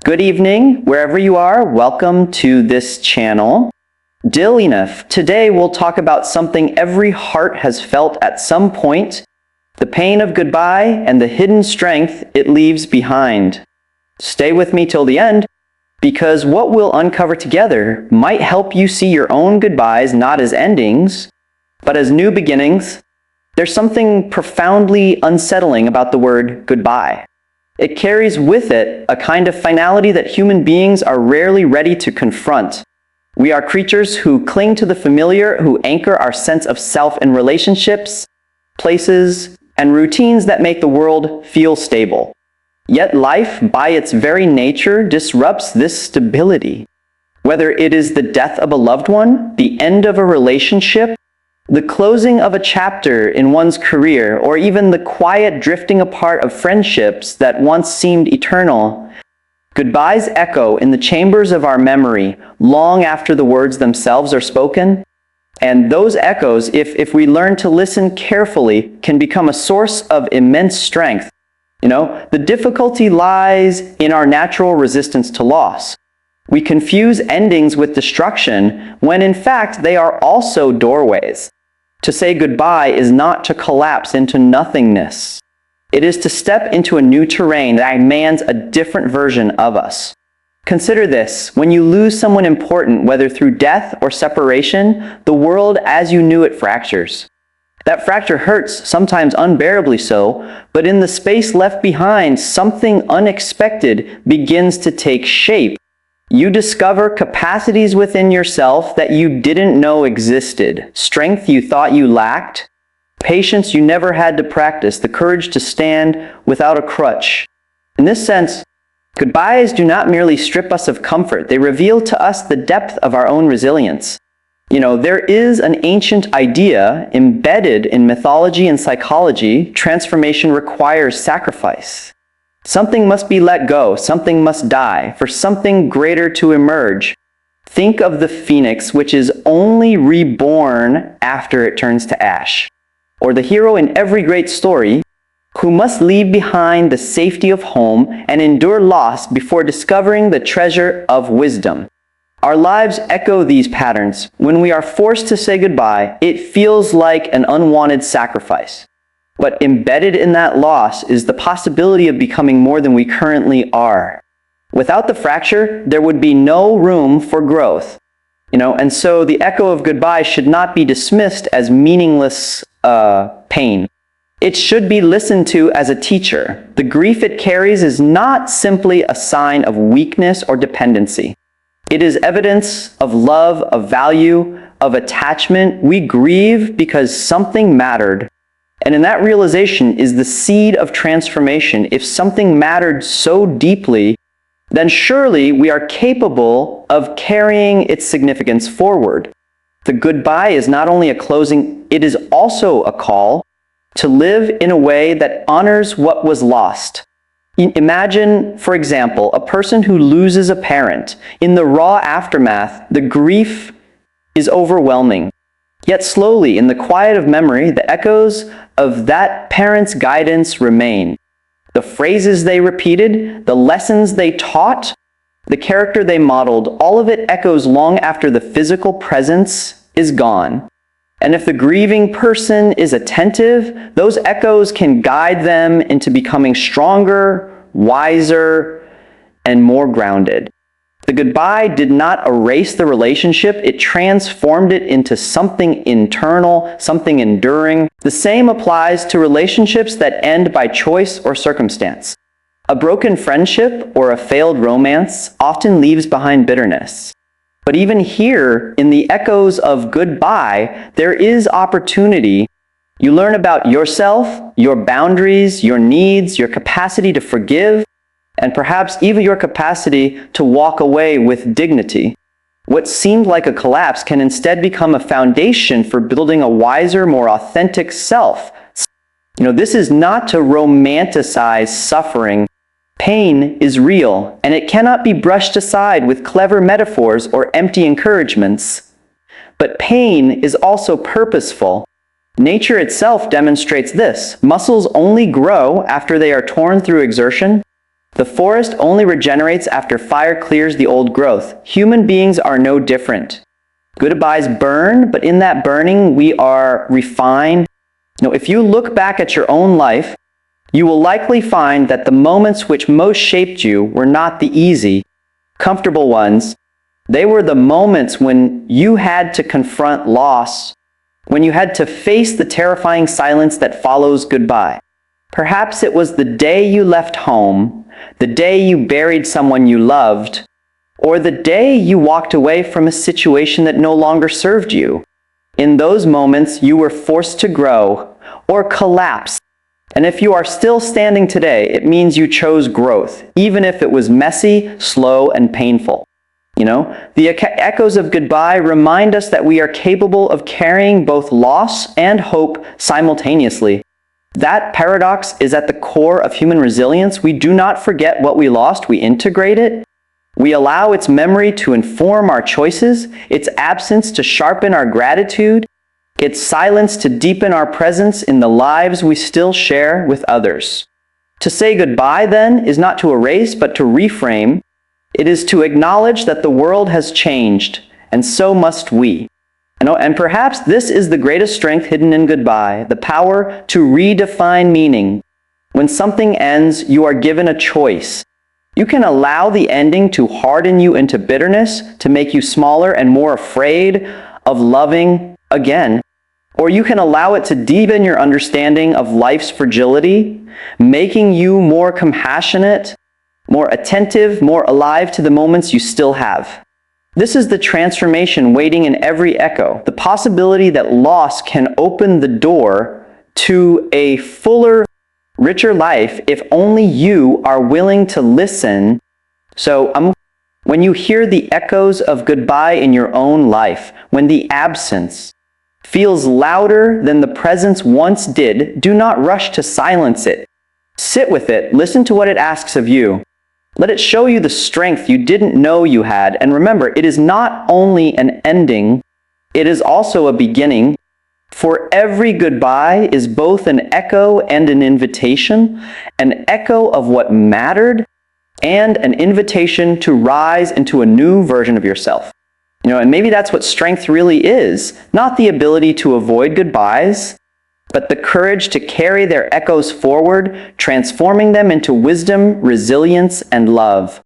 Good evening, wherever you are. Welcome to this channel. Dillinif. Today we'll talk about something every heart has felt at some point, the pain of goodbye and the hidden strength it leaves behind. Stay with me till the end, because what we'll uncover together might help you see your own goodbyes not as endings, but as new beginnings. There's something profoundly unsettling about the word goodbye. It carries with it a kind of finality that human beings are rarely ready to confront. We are creatures who cling to the familiar, who anchor our sense of self in relationships, places, and routines that make the world feel stable. Yet life, by its very nature, disrupts this stability. Whether it is the death of a loved one, the end of a relationship, the closing of a chapter in one's career, or even the quiet drifting apart of friendships that once seemed eternal, goodbyes echo in the chambers of our memory long after the words themselves are spoken. And those echoes, if we learn to listen carefully, can become a source of immense strength. The difficulty lies in our natural resistance to loss. We confuse endings with destruction when in fact they are also doorways. To say goodbye is not to collapse into nothingness. It is to step into a new terrain that demands a different version of us. Consider this: when you lose someone important, whether through death or separation, the world as you knew it fractures. That fracture hurts, sometimes unbearably so, but in the space left behind, something unexpected begins to take shape. You discover capacities within yourself that you didn't know existed, strength you thought you lacked, patience you never had to practice, the courage to stand without a crutch. In this sense, goodbyes do not merely strip us of comfort, they reveal to us the depth of our own resilience. There is an ancient idea embedded in mythology and psychology: transformation requires sacrifice. Something must be let go, something must die, for something greater to emerge. Think of the phoenix, which is only reborn after it turns to ash. Or the hero in every great story, who must leave behind the safety of home and endure loss before discovering the treasure of wisdom. Our lives echo these patterns. When we are forced to say goodbye, it feels like an unwanted sacrifice. But embedded in that loss is the possibility of becoming more than we currently are. Without the fracture, there would be no room for growth. And so the echo of goodbye should not be dismissed as meaningless pain. It should be listened to as a teacher. The grief it carries is not simply a sign of weakness or dependency. It is evidence of love, of value, of attachment. We grieve because something mattered. And in that realization is the seed of transformation. If something mattered so deeply, then surely we are capable of carrying its significance forward. The goodbye is not only a closing, it is also a call to live in a way that honors what was lost. Imagine, for example, a person who loses a parent. In the raw aftermath, the grief is overwhelming. Yet slowly, in the quiet of memory, the echoes of that parent's guidance remain. The phrases they repeated, the lessons they taught, the character they modeled, all of it echoes long after the physical presence is gone. And if the grieving person is attentive, those echoes can guide them into becoming stronger, wiser, and more grounded. The goodbye did not erase the relationship, it transformed it into something internal, something enduring. The same applies to relationships that end by choice or circumstance. A broken friendship or a failed romance often leaves behind bitterness. But even here, in the echoes of goodbye, there is opportunity. You learn about yourself, your boundaries, your needs, your capacity to forgive, and perhaps even your capacity to walk away with dignity. What seemed like a collapse can instead become a foundation for building a wiser, more authentic self. This is not to romanticize suffering. Pain is real, and it cannot be brushed aside with clever metaphors or empty encouragements. But pain is also purposeful. Nature itself demonstrates this. Muscles only grow after they are torn through exertion. The forest only regenerates after fire clears the old growth. Human beings are no different. Goodbyes burn, but in that burning, we are refined. If you look back at your own life, you will likely find that the moments which most shaped you were not the easy, comfortable ones. They were the moments when you had to confront loss, when you had to face the terrifying silence that follows goodbye. Perhaps it was the day you left home, the day you buried someone you loved, or the day you walked away from a situation that no longer served you. In those moments, you were forced to grow or collapse. And if you are still standing today, it means you chose growth, even if it was messy, slow, and painful. The echoes of goodbye remind us that we are capable of carrying both loss and hope simultaneously. That paradox is at the core of human resilience. We do not forget what we lost, we integrate it. We allow its memory to inform our choices, its absence to sharpen our gratitude, its silence to deepen our presence in the lives we still share with others. To say goodbye, then, is not to erase, but to reframe. It is to acknowledge that the world has changed, and so must we. And perhaps this is the greatest strength hidden in goodbye, the power to redefine meaning. When something ends, you are given a choice. You can allow the ending to harden you into bitterness, to make you smaller and more afraid of loving again. Or you can allow it to deepen your understanding of life's fragility, making you more compassionate, more attentive, more alive to the moments you still have. This is the transformation waiting in every echo, the possibility that loss can open the door to a fuller, richer life if only you are willing to listen. So when you hear the echoes of goodbye in your own life, when the absence feels louder than the presence once did, do not rush to silence it. Sit with it, listen to what it asks of you. Let it show you the strength you didn't know you had. And remember, it is not only an ending, it is also a beginning. For every goodbye is both an echo and an invitation, an echo of what mattered, and an invitation to rise into a new version of yourself. And maybe that's what strength really is, not the ability to avoid goodbyes, but the courage to carry their echoes forward, transforming them into wisdom, resilience, and love.